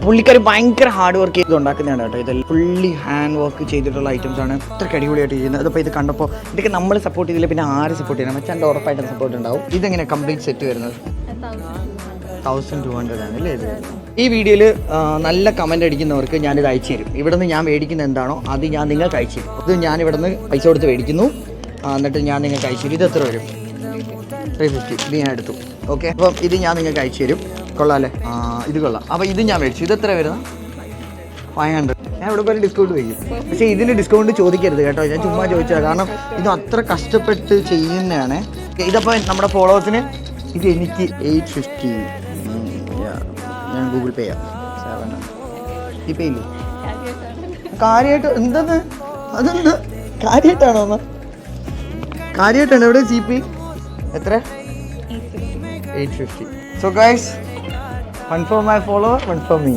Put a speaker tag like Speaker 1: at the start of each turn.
Speaker 1: പുള്ളിക്കാർ ഭയങ്കര hard work ചെയ്ത് ഉണ്ടാക്കുന്നതാണ് കേട്ടോ. ഇത് ഫുള്ളി ഹാൻഡ് വർക്ക് ചെയ്തിട്ടുള്ള ഐറ്റംസ് ആണ്. അത്ര അടിപൊളിയായിട്ട് ചെയ്യുന്നത്. അതിപ്പോൾ ഇത് കണ്ടപ്പോൾ ഇതൊക്കെ നമ്മൾ സപ്പോർട്ട് ചെയ്തില്ല പിന്നെ ആര് സപ്പോർട്ട് ചെയ്യണം? മച്ചാൻ്റെ ഉറപ്പായിട്ടും സപ്പോർട്ട് ഉണ്ടാവും. ഇതെങ്ങനെ കംപ്ലീറ്റ് സെറ്റ് വരുന്നത് 1200 ആണ് അല്ലേ ഇത്? ഈ വീഡിയോയിൽ നല്ല കമൻ്റ് അടിക്കുന്നവർക്ക് ഞാനിത് അയച്ചു തരും. ഇവിടെ നിന്ന് ഞാൻ മേടിക്കുന്ന എന്താണോ അത് ഞാൻ നിങ്ങൾക്ക് അയച്ചു തരും. ഇത് ഞാൻ ഇവിടെ നിന്ന് പൈസ കൊടുത്ത് മേടിക്കുന്നു, എന്നിട്ട് ഞാൻ നിങ്ങൾക്ക് അയച്ചു തരും. ഇത് എത്ര വരും? 350. ഇത് ഞാൻ എടുത്തു. ഓക്കെ, അപ്പം ഇത് ഞാൻ നിങ്ങൾക്ക് അയച്ചു തരും. കൊള്ളാമല്ലേ? ഇത് കൊള്ളാം. അപ്പോൾ ഇത് ഞാൻ മേടിച്ചു. ഇത് എത്ര വരുന്നത്? 500. ഞാൻ ഇവിടെ പോലെ ഡിസ്കൗണ്ട് വയ്ക്കും. പക്ഷേ ഇതിന് ഡിസ്കൗണ്ട് ചോദിക്കരുത് കേട്ടോ, ഞാൻ ചുമ്മാ ചോദിച്ചതാണ്. കാരണം ഇത് അത്ര കഷ്ടപ്പെട്ട് ചെയ്യുന്നതാണ്. ഇതപ്പോൾ നമ്മുടെ ഫോളോവേഴ്സിന് ഇത് എനിക്ക് 850. ഞാൻ ഗൂഗിൾ പേ ചെയ്യാം. 700. ഈ പേ ഇല്ലേ? കാര്യമായിട്ട് എന്തെന്ന്? അതെന്ത് കാര്യമായിട്ടാണോ? ഒന്ന് കാര്യമായിട്ടാണ്. എവിടെ ജി പേ? എത്ര? 850. So guys, one for my follower, one for me.